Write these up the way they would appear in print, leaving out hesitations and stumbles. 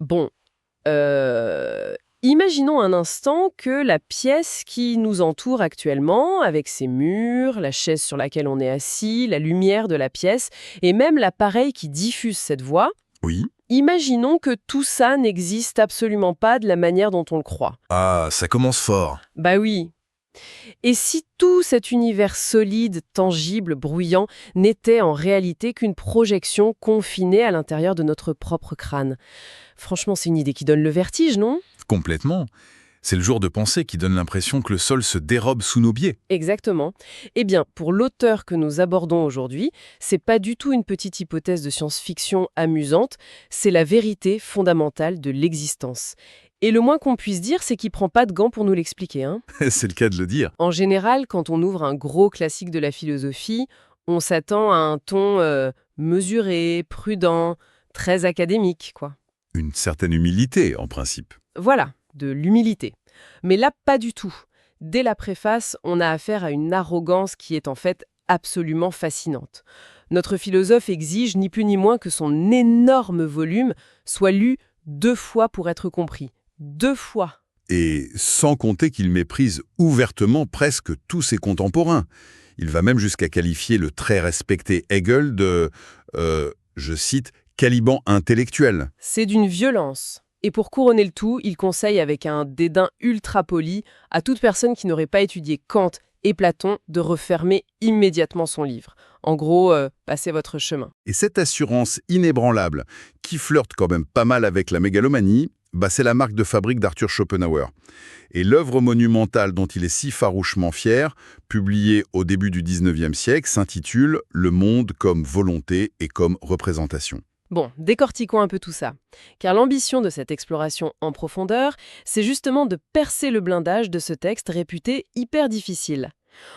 Bon, imaginons un instant que la pièce qui nous entoure actuellement, avec ses murs, la chaise sur laquelle on est assis, la lumière de la pièce, et même l'appareil qui diffuse cette voix, Oui. imaginons que tout ça n'existe absolument pas de la manière dont on le croit. Ah, ça commence fort. Bah oui. Et si tout cet univers solide, tangible, bruyant, n'était en réalité qu'une projection confinée à l'intérieur de notre propre crâne? Franchement, c'est une idée qui donne le vertige, non? Complètement. C'est le genre de pensée qui donne l'impression que le sol se dérobe sous nos pieds. Exactement. Eh bien, pour l'auteur que nous abordons aujourd'hui, c'est pas du tout une petite hypothèse de science-fiction amusante, c'est la vérité fondamentale de l'existence. Et le moins qu'on puisse dire, c'est qu'il prend pas de gants pour nous l'expliquer, hein. C'est le cas de le dire. En général, quand on ouvre un gros classique de la philosophie, on s'attend à un ton mesuré, prudent, très académique, quoi. Une certaine humilité, en principe. Voilà, de l'humilité. Mais là, pas du tout. Dès la préface, on a affaire à une arrogance qui est en fait absolument fascinante. Notre philosophe exige ni plus ni moins que son énorme volume soit lu 2 fois pour être compris. 2 fois. Et sans compter qu'il méprise ouvertement presque tous ses contemporains. Il va même jusqu'à qualifier le très respecté Hegel de, je cite, caliban intellectuel. C'est d'une violence. Et pour couronner le tout, il conseille avec un dédain ultra poli à toute personne qui n'aurait pas étudié Kant et Platon de refermer immédiatement son livre. En gros, passez votre chemin. Et cette assurance inébranlable, qui flirte quand même pas mal avec la mégalomanie, c'est la marque de fabrique d'Arthur Schopenhauer. Et l'œuvre monumentale dont il est si farouchement fier, publiée au début du XIXe siècle, s'intitule « Le monde comme volonté et comme représentation ». Bon, décortiquons un peu tout ça. Car l'ambition de cette exploration en profondeur, c'est justement de percer le blindage de ce texte réputé hyper difficile.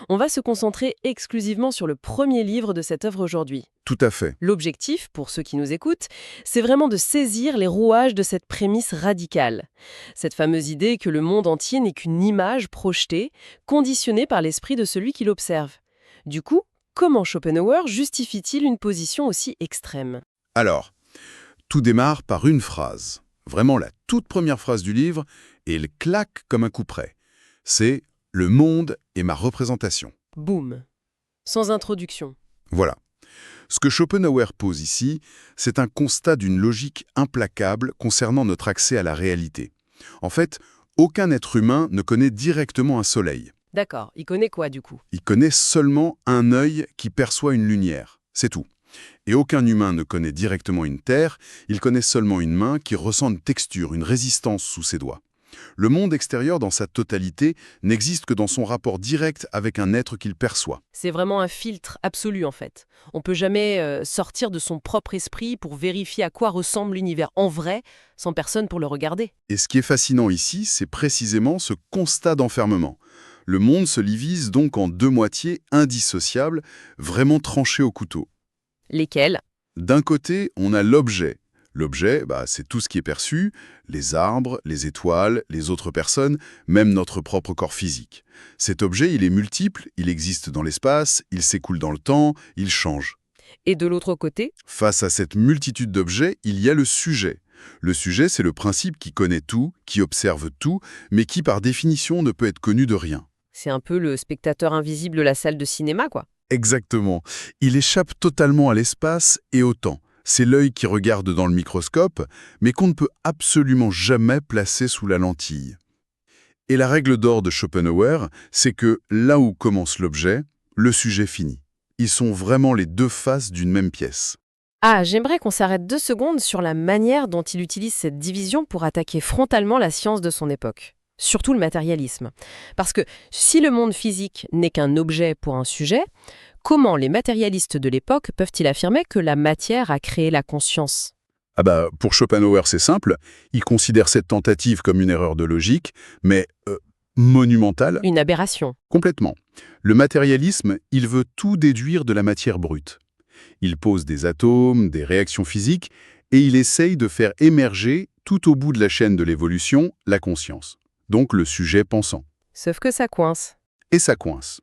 On va se concentrer exclusivement sur le premier livre de cette œuvre aujourd'hui. Tout à fait. L'objectif, pour ceux qui nous écoutent, c'est vraiment de saisir les rouages de cette prémisse radicale. Cette fameuse idée que le monde entier n'est qu'une image projetée, conditionnée par l'esprit de celui qui l'observe. Du coup, comment Schopenhauer justifie-t-il une position aussi extrême ? Alors, tout démarre par une phrase. Vraiment la toute première phrase du livre, et elle claque comme un coup près. C'est « Le monde est ma représentation ». Boum. Sans introduction. Voilà. Ce que Schopenhauer pose ici, c'est un constat d'une logique implacable concernant notre accès à la réalité. En fait, aucun être humain ne connaît directement un soleil. D'accord, il connaît quoi du coup ? Il connaît seulement un œil qui perçoit une lumière. C'est tout. Et aucun humain ne connaît directement une terre, il connaît seulement une main qui ressent une texture, une résistance sous ses doigts. Le monde extérieur dans sa totalité n'existe que dans son rapport direct avec un être qu'il perçoit. C'est vraiment un filtre absolu en fait. On peut jamais sortir de son propre esprit pour vérifier à quoi ressemble l'univers en vrai, sans personne pour le regarder. Et ce qui est fascinant ici, c'est précisément ce constat d'enfermement. Le monde se divise donc en 2 moitiés indissociables, vraiment tranchées au couteau. Lesquels ? D'un côté, on a l'objet. L'objet, c'est tout ce qui est perçu, les arbres, les étoiles, les autres personnes, même notre propre corps physique. Cet objet, il est multiple, il existe dans l'espace, il s'écoule dans le temps, il change. Et de l'autre côté ? Face à cette multitude d'objets, il y a le sujet. Le sujet, c'est le principe qui connaît tout, qui observe tout, mais qui, par définition, ne peut être connu de rien. C'est un peu le spectateur invisible de la salle de cinéma, quoi. Exactement. Il échappe totalement à l'espace et au temps. C'est l'œil qui regarde dans le microscope, mais qu'on ne peut absolument jamais placer sous la lentille. Et la règle d'or de Schopenhauer, c'est que là où commence l'objet, le sujet finit. Ils sont vraiment les 2 faces d'une même pièce. Ah, j'aimerais qu'on s'arrête 2 secondes sur la manière dont il utilise cette division pour attaquer frontalement la science de son époque. Surtout le matérialisme. Parce que si le monde physique n'est qu'un objet pour un sujet, comment les matérialistes de l'époque peuvent-ils affirmer que la matière a créé la conscience ? Pour Schopenhauer, c'est simple. Il considère cette tentative comme une erreur de logique, mais monumentale. Une aberration. Complètement. Le matérialisme, il veut tout déduire de la matière brute. Il pose des atomes, des réactions physiques, et il essaye de faire émerger, tout au bout de la chaîne de l'évolution, la conscience. Donc le sujet pensant. Sauf que ça coince. Et ça coince.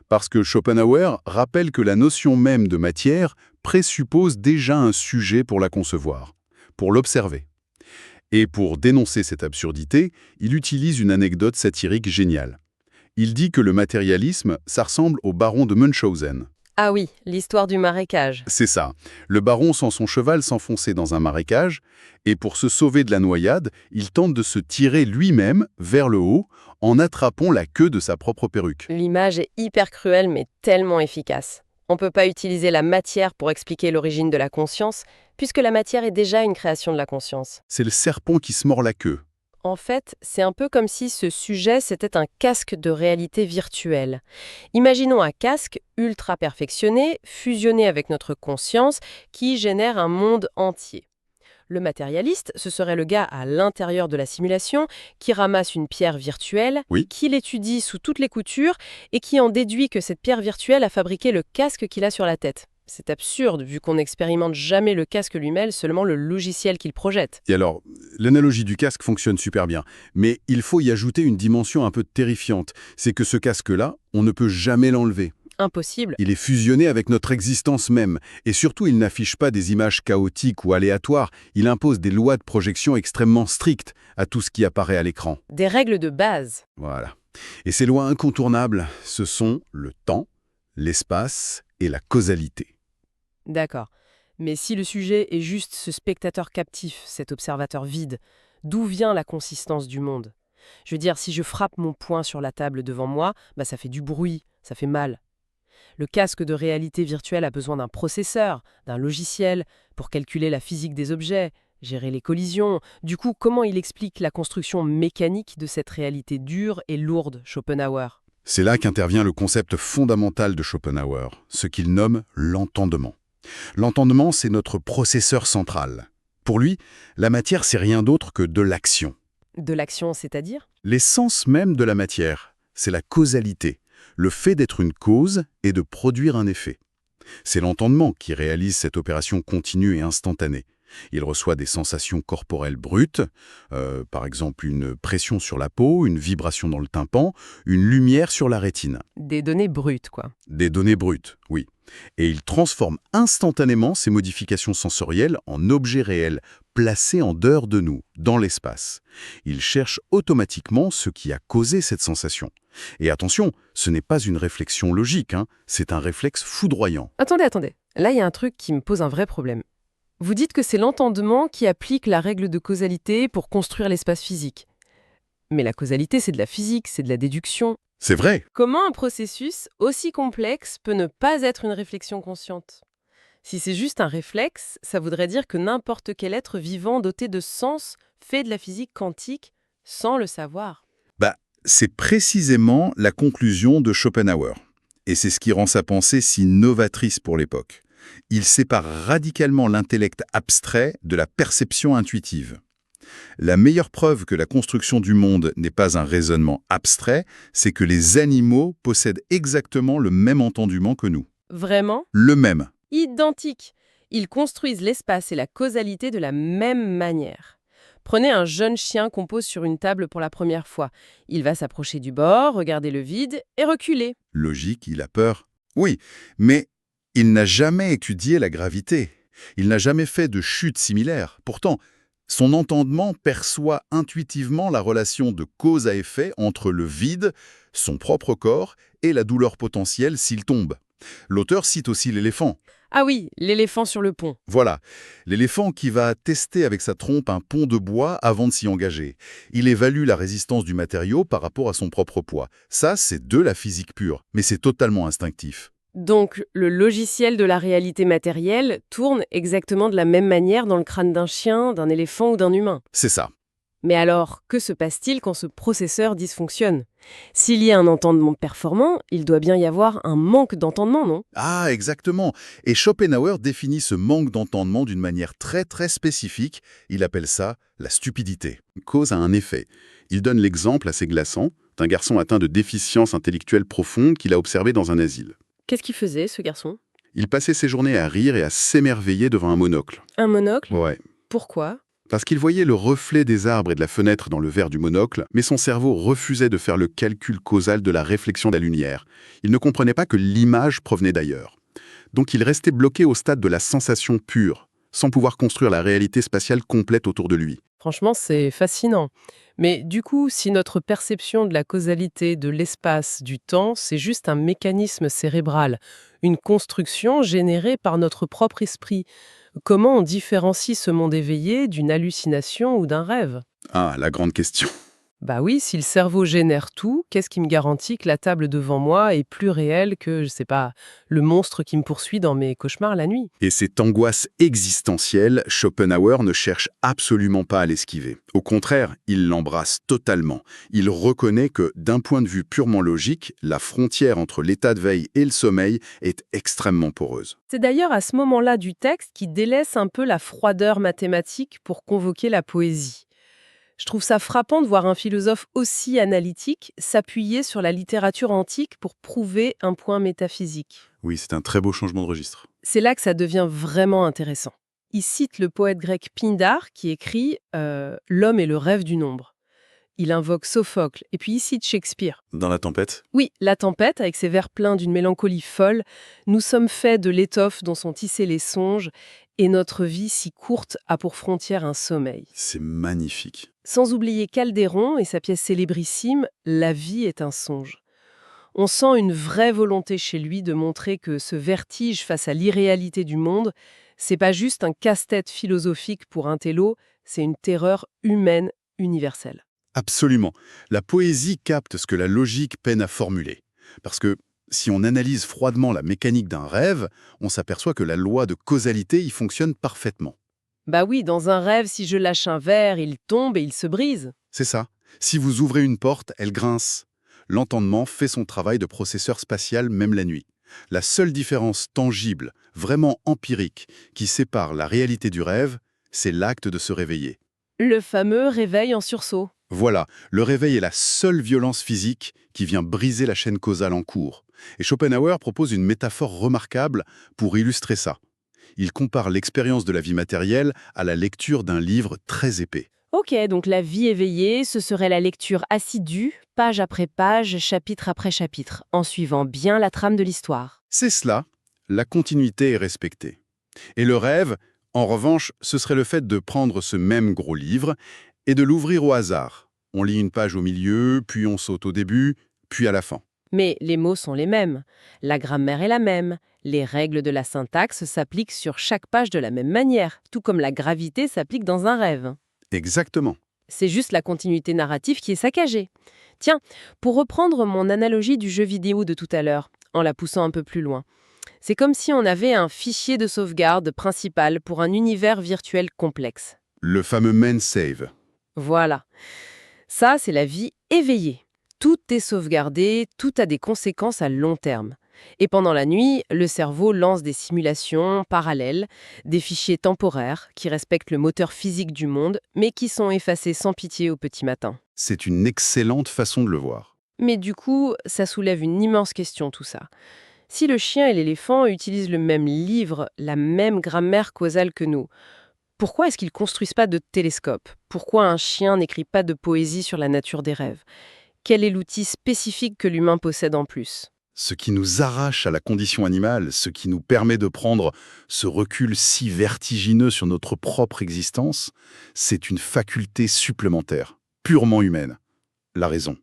Parce que Schopenhauer rappelle que la notion même de matière présuppose déjà un sujet pour la concevoir, pour l'observer. Et pour dénoncer cette absurdité, il utilise une anecdote satirique géniale. Il dit que le matérialisme, ça ressemble au baron de Munchausen. Ah oui, l'histoire du marécage. C'est ça. Le baron sent son cheval s'enfoncer dans un marécage, et pour se sauver de la noyade, il tente de se tirer lui-même vers le haut en attrapant la queue de sa propre perruque. L'image est hyper cruelle mais tellement efficace. On ne peut pas utiliser la matière pour expliquer l'origine de la conscience, puisque la matière est déjà une création de la conscience. C'est le serpent qui se mord la queue. En fait, c'est un peu comme si ce sujet, c'était un casque de réalité virtuelle. Imaginons un casque ultra perfectionné, fusionné avec notre conscience, qui génère un monde entier. Le matérialiste, ce serait le gars à l'intérieur de la simulation qui ramasse une pierre virtuelle, Oui. qui l'étudie sous toutes les coutures et qui en déduit que cette pierre virtuelle a fabriqué le casque qu'il a sur la tête. C'est absurde vu qu'on n'expérimente jamais le casque lui-même, seulement le logiciel qu'il projette. Et alors, l'analogie du casque fonctionne super bien, mais il faut y ajouter une dimension un peu terrifiante. C'est que ce casque-là, on ne peut jamais l'enlever. Impossible. Il est fusionné avec notre existence même, et surtout il n'affiche pas des images chaotiques ou aléatoires, il impose des lois de projection extrêmement strictes à tout ce qui apparaît à l'écran. Des règles de base. Voilà. Et ces lois incontournables, ce sont le temps, l'espace et la causalité. D'accord. Mais si le sujet est juste ce spectateur captif, cet observateur vide, d'où vient la consistance du monde? Je veux dire, si je frappe mon poing sur la table devant moi, ça fait du bruit, ça fait mal. Le casque de réalité virtuelle a besoin d'un processeur, d'un logiciel, pour calculer la physique des objets, gérer les collisions. Du coup, comment il explique la construction mécanique de cette réalité dure et lourde, Schopenhauer? C'est là qu'intervient le concept fondamental de Schopenhauer, ce qu'il nomme l'entendement. L'entendement, c'est notre processeur central. Pour lui, la matière, c'est rien d'autre que de l'action. De l'action, c'est-à-dire? L'essence même de la matière, c'est la causalité, le fait d'être une cause et de produire un effet. C'est l'entendement qui réalise cette opération continue et instantanée. Il reçoit des sensations corporelles brutes, par exemple une pression sur la peau, une vibration dans le tympan, une lumière sur la rétine. Des données brutes, quoi. Des données brutes, oui. Et il transforme instantanément ces modifications sensorielles en objets réels, placés en dehors de nous, dans l'espace. Il cherche automatiquement ce qui a causé cette sensation. Et attention, ce n'est pas une réflexion logique, c'est un réflexe foudroyant. Attendez. Là, il y a un truc qui me pose un vrai problème. Vous dites que c'est l'entendement qui applique la règle de causalité pour construire l'espace physique. Mais la causalité, c'est de la physique, c'est de la déduction. C'est vrai. Comment un processus aussi complexe peut ne pas être une réflexion consciente? Si c'est juste un réflexe, ça voudrait dire que n'importe quel être vivant doté de sens fait de la physique quantique sans le savoir. C'est précisément la conclusion de Schopenhauer. Et c'est ce qui rend sa pensée si novatrice pour l'époque. Il sépare radicalement l'intellect abstrait de la perception intuitive. La meilleure preuve que la construction du monde n'est pas un raisonnement abstrait, c'est que les animaux possèdent exactement le même entendement que nous. Vraiment? Le même. Identique. Ils construisent l'espace et la causalité de la même manière. Prenez un jeune chien qu'on pose sur une table pour la première fois. Il va s'approcher du bord, regarder le vide et reculer. Logique, il a peur. Oui, mais il n'a jamais étudié la gravité. Il n'a jamais fait de chute similaire. Pourtant, son entendement perçoit intuitivement la relation de cause à effet entre le vide, son propre corps, et la douleur potentielle s'il tombe. L'auteur cite aussi l'éléphant. Ah oui, l'éléphant sur le pont. Voilà, l'éléphant qui va tester avec sa trompe un pont de bois avant de s'y engager. Il évalue la résistance du matériau par rapport à son propre poids. Ça, c'est de la physique pure, mais c'est totalement instinctif. Donc, le logiciel de la réalité matérielle tourne exactement de la même manière dans le crâne d'un chien, d'un éléphant ou d'un humain. C'est ça. Mais alors, que se passe-t-il quand ce processeur dysfonctionne? S'il y a un entendement performant, il doit bien y avoir un manque d'entendement, non? Ah, exactement. Et Schopenhauer définit ce manque d'entendement d'une manière très très spécifique. Il appelle ça la stupidité. Cause à un effet. Il donne l'exemple assez glaçant d'un garçon atteint de déficience intellectuelle profonde qu'il a observé dans un asile. Qu'est-ce qu'il faisait, ce garçon? Il passait ses journées à rire et à s'émerveiller devant un monocle. Un monocle? Ouais. Pourquoi? Parce qu'il voyait le reflet des arbres et de la fenêtre dans le verre du monocle, mais son cerveau refusait de faire le calcul causal de la réflexion de la lumière. Il ne comprenait pas que l'image provenait d'ailleurs. Donc il restait bloqué au stade de la sensation pure, sans pouvoir construire la réalité spatiale complète autour de lui. Franchement, c'est fascinant. Mais du coup, si notre perception de la causalité, de l'espace, du temps, c'est juste un mécanisme cérébral, une construction générée par notre propre esprit, comment on différencie ce monde éveillé d'une hallucination ou d'un rêve? Ah, la grande question. Bah oui, si le cerveau génère tout, qu'est-ce qui me garantit que la table devant moi est plus réelle que, je sais pas, le monstre qui me poursuit dans mes cauchemars la nuit? Et cette angoisse existentielle, Schopenhauer ne cherche absolument pas à l'esquiver. Au contraire, il l'embrasse totalement. Il reconnaît que, d'un point de vue purement logique, la frontière entre l'état de veille et le sommeil est extrêmement poreuse. C'est d'ailleurs à ce moment-là du texte qui délaisse un peu la froideur mathématique pour convoquer la poésie. Je trouve ça frappant de voir un philosophe aussi analytique s'appuyer sur la littérature antique pour prouver un point métaphysique. Oui, c'est un très beau changement de registre. C'est là que ça devient vraiment intéressant. Il cite le poète grec Pindare qui écrit L'homme est le rêve du nombre. Il invoque Sophocle et puis il cite Shakespeare. Dans La Tempête? Oui, La Tempête, avec ses vers pleins d'une mélancolie folle, nous sommes faits de l'étoffe dont sont tissés les songes, et notre vie si courte a pour frontière un sommeil. C'est magnifique. Sans oublier Calderon et sa pièce célébrissime La vie est un songe. On sent une vraie volonté chez lui de montrer que ce vertige face à l'irréalité du monde, c'est pas juste un casse-tête philosophique pour un télo, c'est une terreur humaine universelle. Absolument. La poésie capte ce que la logique peine à formuler. Parce que si on analyse froidement la mécanique d'un rêve, on s'aperçoit que la loi de causalité y fonctionne parfaitement. Bah oui, dans un rêve, si je lâche un verre, il tombe et il se brise. C'est ça. Si vous ouvrez une porte, elle grince. L'entendement fait son travail de processeur spatial même la nuit. La seule différence tangible, vraiment empirique, qui sépare la réalité du rêve, c'est l'acte de se réveiller. Le fameux réveil en sursaut. Voilà, le réveil est la seule violence physique qui vient briser la chaîne causale en cours. Et Schopenhauer propose une métaphore remarquable pour illustrer ça. Il compare l'expérience de la vie matérielle à la lecture d'un livre très épais. Ok, donc la vie éveillée, ce serait la lecture assidue, page après page, chapitre après chapitre, en suivant bien la trame de l'histoire. C'est cela, la continuité est respectée. Et le rêve, en revanche, ce serait le fait de prendre ce même gros livre et de l'ouvrir au hasard. On lit une page au milieu, puis on saute au début, puis à la fin. Mais les mots sont les mêmes, la grammaire est la même, les règles de la syntaxe s'appliquent sur chaque page de la même manière, tout comme la gravité s'applique dans un rêve. Exactement. C'est juste la continuité narrative qui est saccagée. Tiens, pour reprendre mon analogie du jeu vidéo de tout à l'heure, en la poussant un peu plus loin, c'est comme si on avait un fichier de sauvegarde principal pour un univers virtuel complexe. Le fameux main save. Voilà. Ça, c'est la vie éveillée. Tout est sauvegardé, tout a des conséquences à long terme. Et pendant la nuit, le cerveau lance des simulations parallèles, des fichiers temporaires qui respectent le moteur physique du monde, mais qui sont effacés sans pitié au petit matin. C'est une excellente façon de le voir. Mais du coup, ça soulève une immense question tout ça. Si le chien et l'éléphant utilisent le même livre, la même grammaire causale que nous, pourquoi est-ce qu'ils construisent pas de télescope? Pourquoi un chien n'écrit pas de poésie sur la nature des rêves? Quel est l'outil spécifique que l'humain possède en plus? Ce qui nous arrache à la condition animale, ce qui nous permet de prendre ce recul si vertigineux sur notre propre existence, c'est une faculté supplémentaire, purement humaine. La raison,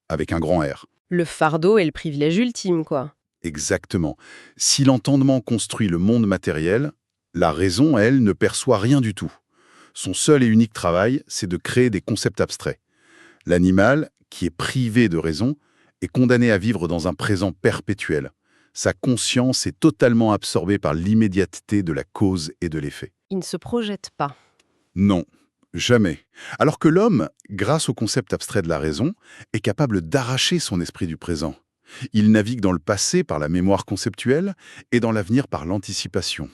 avec un grand R. Le fardeau est le privilège ultime, quoi. Exactement. Si l'entendement construit le monde matériel, la raison, elle, ne perçoit rien du tout. Son seul et unique travail, c'est de créer des concepts abstraits. L'animal, qui est privé de raison, est condamné à vivre dans un présent perpétuel. Sa conscience est totalement absorbée par l'immédiateté de la cause et de l'effet. Il ne se projette pas. Non, jamais. Alors que l'homme, grâce au concept abstrait de la raison, est capable d'arracher son esprit du présent. Il navigue dans le passé par la mémoire conceptuelle et dans l'avenir par l'anticipation.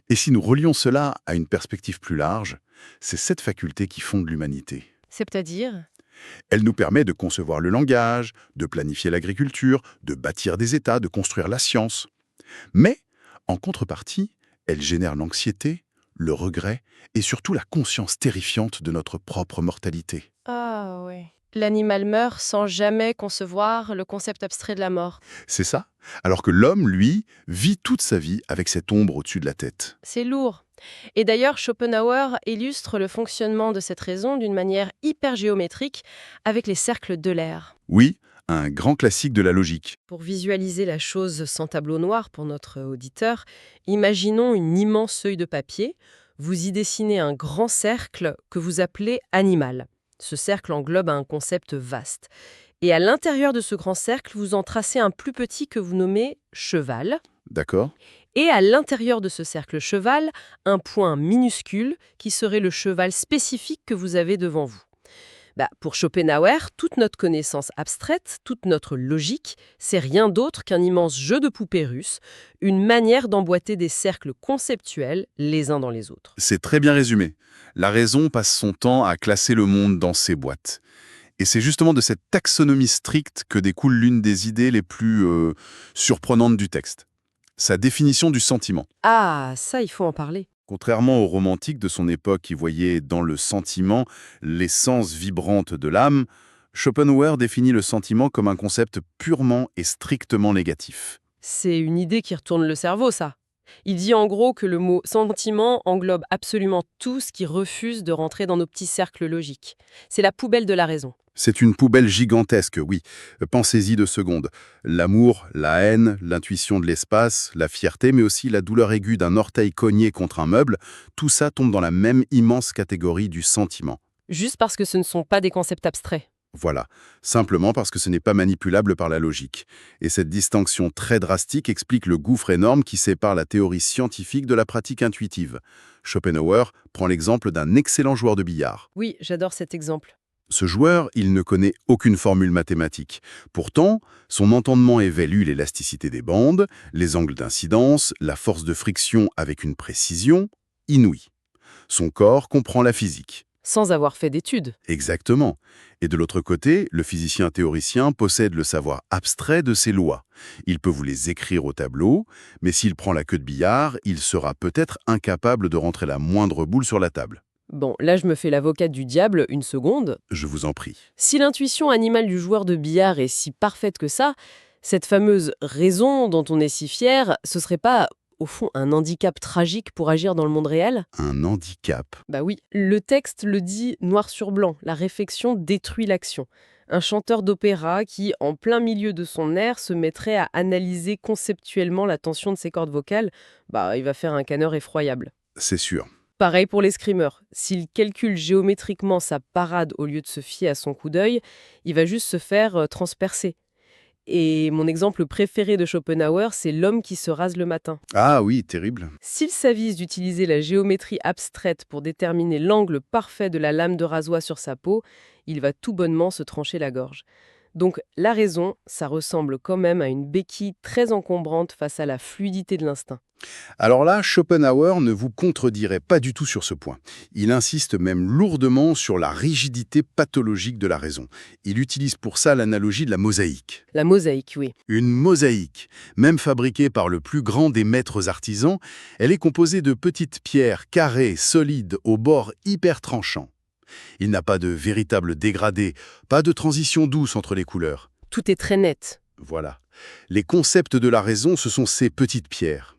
Et si nous relions cela à une perspective plus large, c'est cette faculté qui fonde l'humanité. C'est-à-dire? Elle nous permet de concevoir le langage, de planifier l'agriculture, de bâtir des États, de construire la science. Mais, en contrepartie, elle génère l'anxiété, le regret et surtout la conscience terrifiante de notre propre mortalité. Ah ouais. L'animal meurt sans jamais concevoir le concept abstrait de la mort. C'est ça. Alors que l'homme, lui, vit toute sa vie avec cette ombre au-dessus de la tête. C'est lourd. Et d'ailleurs, Schopenhauer illustre le fonctionnement de cette raison d'une manière hyper géométrique avec les cercles d'Euler. Oui, un grand classique de la logique. Pour visualiser la chose sans tableau noir pour notre auditeur, imaginons une immense feuille de papier. Vous y dessinez un grand cercle que vous appelez animal. Ce cercle englobe un concept vaste. Et à l'intérieur de ce grand cercle, vous en tracez un plus petit que vous nommez cheval. D'accord? Et à l'intérieur de ce cercle cheval, un point minuscule qui serait le cheval spécifique que vous avez devant vous. Pour Schopenhauer, toute notre connaissance abstraite, toute notre logique, c'est rien d'autre qu'un immense jeu de poupées russes, une manière d'emboîter des cercles conceptuels les uns dans les autres. C'est très bien résumé. La raison passe son temps à classer le monde dans ses boîtes. Et c'est justement de cette taxonomie stricte que découle l'une des idées les plus surprenantes du texte. Sa définition du sentiment. Ah, ça, il faut en parler. Contrairement aux romantiques de son époque qui voyaient dans le sentiment l'essence vibrante de l'âme, Schopenhauer définit le sentiment comme un concept purement et strictement négatif. C'est une idée qui retourne le cerveau, ça. Il dit en gros que le mot sentiment englobe absolument tout ce qui refuse de rentrer dans nos petits cercles logiques. C'est la poubelle de la raison. C'est une poubelle gigantesque, oui. Pensez-y 2 secondes. L'amour, la haine, l'intuition de l'espace, la fierté, mais aussi la douleur aiguë d'un orteil cogné contre un meuble, tout ça tombe dans la même immense catégorie du sentiment. Juste parce que ce ne sont pas des concepts abstraits. Voilà, simplement parce que ce n'est pas manipulable par la logique. Et cette distinction très drastique explique le gouffre énorme qui sépare la théorie scientifique de la pratique intuitive. Schopenhauer prend l'exemple d'un excellent joueur de billard. Oui, j'adore cet exemple. Ce joueur, il ne connaît aucune formule mathématique. Pourtant, son entendement évalue l'élasticité des bandes, les angles d'incidence, la force de friction avec une précision inouïe. Son corps comprend la physique. Sans avoir fait d'études. Exactement. Et de l'autre côté, le physicien théoricien possède le savoir abstrait de ses lois. Il peut vous les écrire au tableau, mais s'il prend la queue de billard, il sera peut-être incapable de rentrer la moindre boule sur la table. Bon, là je me fais l'avocate du diable une seconde. Je vous en prie. Si l'intuition animale du joueur de billard est si parfaite que ça, cette fameuse raison dont on est si fier, ce serait pas, au fond, un handicap tragique pour agir dans le monde réel ? Un handicap. Bah oui, le texte le dit noir sur blanc, la réflexion détruit l'action. Un chanteur d'opéra qui, en plein milieu de son air, se mettrait à analyser conceptuellement la tension de ses cordes vocales, il va faire un caneur effroyable. C'est sûr. Pareil pour l'escrimeur. S'il calcule géométriquement sa parade au lieu de se fier à son coup d'œil, il va juste se faire transpercer. Et mon exemple préféré de Schopenhauer, c'est l'homme qui se rase le matin. Ah oui, terrible. S'il s'avise d'utiliser la géométrie abstraite pour déterminer l'angle parfait de la lame de rasoir sur sa peau, il va tout bonnement se trancher la gorge. Donc la raison, ça ressemble quand même à une béquille très encombrante face à la fluidité de l'instinct. Alors là, Schopenhauer ne vous contredirait pas du tout sur ce point. Il insiste même lourdement sur la rigidité pathologique de la raison. Il utilise pour ça l'analogie de la mosaïque. La mosaïque, oui. Une mosaïque, même fabriquée par le plus grand des maîtres artisans, elle est composée de petites pierres carrées, solides, aux bords hyper tranchants. Il n'a pas de véritable dégradé, pas de transition douce entre les couleurs. Tout est très net. Voilà. Les concepts de la raison, ce sont ces petites pierres.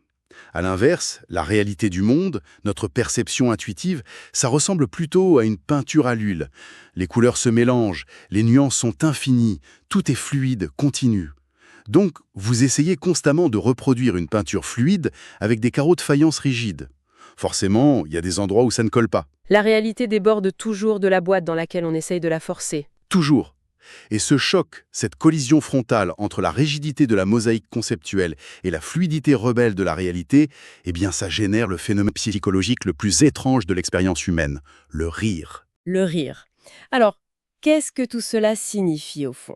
À l'inverse, la réalité du monde, notre perception intuitive, ça ressemble plutôt à une peinture à l'huile. Les couleurs se mélangent, les nuances sont infinies, tout est fluide, continu. Donc, vous essayez constamment de reproduire une peinture fluide avec des carreaux de faïence rigides. Forcément, il y a des endroits où ça ne colle pas. La réalité déborde toujours de la boîte dans laquelle on essaye de la forcer. Toujours. Et ce choc, cette collision frontale entre la rigidité de la mosaïque conceptuelle et la fluidité rebelle de la réalité, eh bien ça génère le phénomène psychologique le plus étrange de l'expérience humaine, le rire. Le rire. Alors, qu'est-ce que tout cela signifie au fond ?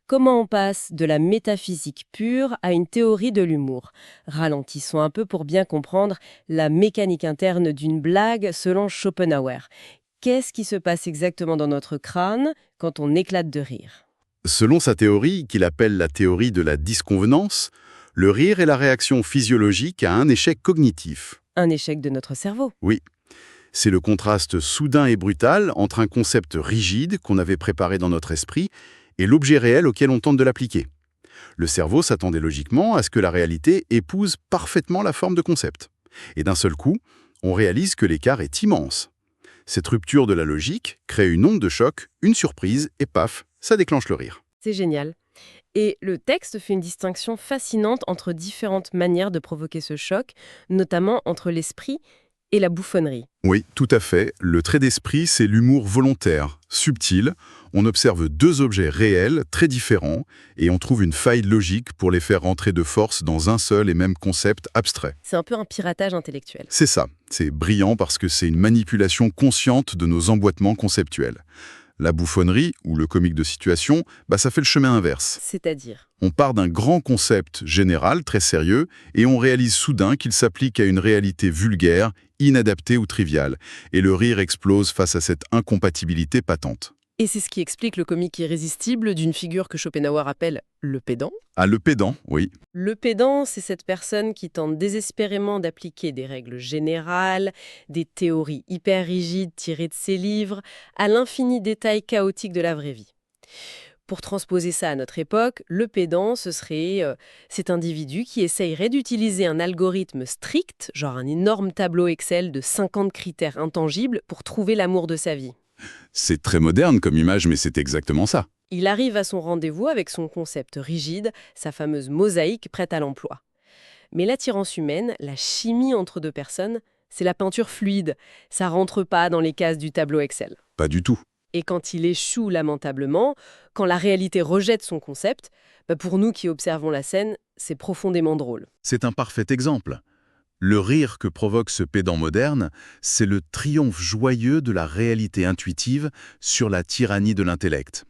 Comment on passe de la métaphysique pure à une théorie de l'humour ? Ralentissons un peu pour bien comprendre la mécanique interne d'une blague selon Schopenhauer. Qu'est-ce qui se passe exactement dans notre crâne quand on éclate de rire ? Selon sa théorie, qu'il appelle la théorie de la disconvenance, le rire est la réaction physiologique à un échec cognitif. Un échec de notre cerveau. Oui. C'est le contraste soudain et brutal entre un concept rigide qu'on avait préparé dans notre esprit et l'objet réel auquel on tente de l'appliquer. Le cerveau s'attendait logiquement à ce que la réalité épouse parfaitement la forme de concept. Et d'un seul coup, on réalise que l'écart est immense. Cette rupture de la logique crée une onde de choc, une surprise, et paf, ça déclenche le rire. C'est génial. Et le texte fait une distinction fascinante entre différentes manières de provoquer ce choc, notamment entre l'esprit et la bouffonnerie. Oui, tout à fait. Le trait d'esprit, c'est l'humour volontaire, subtil. On observe deux objets réels, très différents, et on trouve une faille logique pour les faire rentrer de force dans un seul et même concept abstrait. C'est un peu un piratage intellectuel. C'est ça. C'est brillant parce que c'est une manipulation consciente de nos emboîtements conceptuels. La bouffonnerie, ou le comique de situation, ça fait le chemin inverse. C'est-à-dire? On part d'un grand concept général, très sérieux, et on réalise soudain qu'il s'applique à une réalité vulgaire, inadaptée ou triviale. Et le rire explose face à cette incompatibilité patente. Et c'est ce qui explique le comique irrésistible d'une figure que Schopenhauer appelle le pédant. Ah, le pédant, oui. Le pédant, c'est cette personne qui tente désespérément d'appliquer des règles générales, des théories hyper rigides tirées de ses livres, à l'infini détail chaotique de la vraie vie. Pour transposer ça à notre époque, le pédant, ce serait cet individu qui essayerait d'utiliser un algorithme strict, genre un énorme tableau Excel de 50 critères intangibles, pour trouver l'amour de sa vie. C'est très moderne comme image, mais c'est exactement ça. Il arrive à son rendez-vous avec son concept rigide, sa fameuse mosaïque prête à l'emploi. Mais l'attirance humaine, la chimie entre deux personnes, c'est la peinture fluide. Ça rentre pas dans les cases du tableau Excel. Pas du tout. Et quand il échoue lamentablement, quand la réalité rejette son concept, pour nous qui observons la scène, c'est profondément drôle. C'est un parfait exemple. Le rire que provoque ce pédant moderne, c'est le triomphe joyeux de la réalité intuitive sur la tyrannie de l'intellect.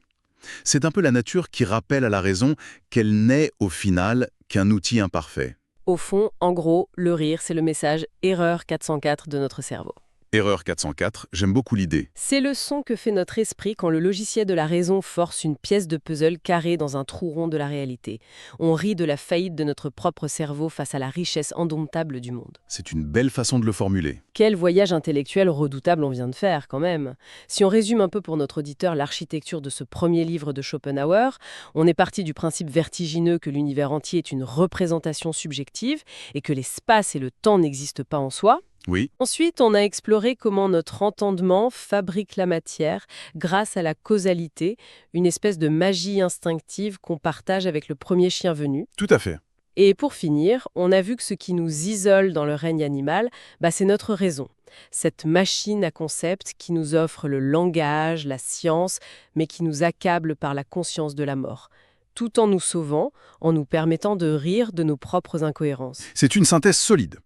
C'est un peu la nature qui rappelle à la raison qu'elle n'est, au final, qu'un outil imparfait. Au fond, en gros, le rire, c'est le message « erreur 404 » de notre cerveau. Erreur 404, j'aime beaucoup l'idée. C'est le son que fait notre esprit quand le logiciel de la raison force une pièce de puzzle carrée dans un trou rond de la réalité. On rit de la faillite de notre propre cerveau face à la richesse indomptable du monde. C'est une belle façon de le formuler. Quel voyage intellectuel redoutable on vient de faire, quand même. Si on résume un peu pour notre auditeur l'architecture de ce premier livre de Schopenhauer, on est parti du principe vertigineux que l'univers entier est une représentation subjective et que l'espace et le temps n'existent pas en soi. Oui. Ensuite, on a exploré comment notre entendement fabrique la matière grâce à la causalité, une espèce de magie instinctive qu'on partage avec le premier chien venu. Tout à fait. Et pour finir, on a vu que ce qui nous isole dans le règne animal, c'est notre raison. Cette machine à concept qui nous offre le langage, la science, mais qui nous accable par la conscience de la mort, tout en nous sauvant, en nous permettant de rire de nos propres incohérences. C'est une synthèse solide.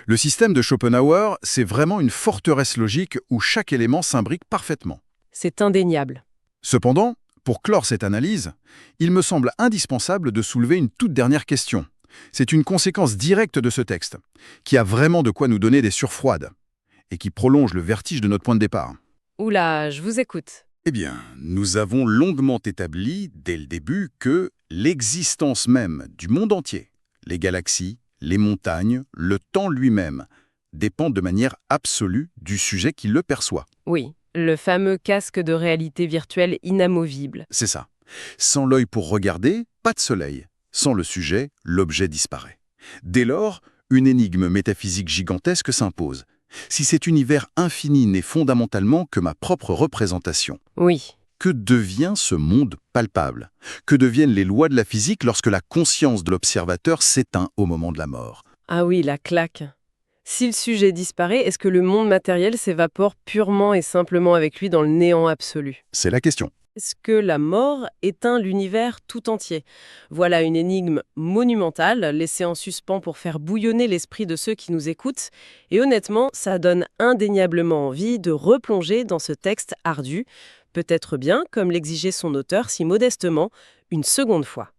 Le système de Schopenhauer, c'est vraiment une forteresse logique où chaque élément s'imbrique parfaitement. C'est indéniable. Cependant, pour clore cette analyse, il me semble indispensable de soulever une toute dernière question. C'est une conséquence directe de ce texte, qui a vraiment de quoi nous donner des sueurs froides, et qui prolonge le vertige de notre point de départ. Oula, je vous écoute. Eh bien, nous avons longuement établi, dès le début, que l'existence même du monde entier, les galaxies, les montagnes, le temps lui-même, dépendent de manière absolue du sujet qui le perçoit. Oui, le fameux casque de réalité virtuelle inamovible. C'est ça. Sans l'œil pour regarder, pas de soleil. Sans le sujet, l'objet disparaît. Dès lors, une énigme métaphysique gigantesque s'impose. Si cet univers infini n'est fondamentalement que ma propre représentation, Oui. que devient ce monde palpable? Que deviennent les lois de la physique lorsque la conscience de l'observateur s'éteint au moment de la mort? Ah oui, la claque. Si le sujet disparaît, est-ce que le monde matériel s'évapore purement et simplement avec lui dans le néant absolu? C'est la question. Est-ce que la mort éteint l'univers tout entier? Voilà une énigme monumentale, laissée en suspens pour faire bouillonner l'esprit de ceux qui nous écoutent. Et honnêtement, ça donne indéniablement envie de replonger dans ce texte ardu, peut-être bien, comme l'exigeait son auteur si modestement, une seconde fois.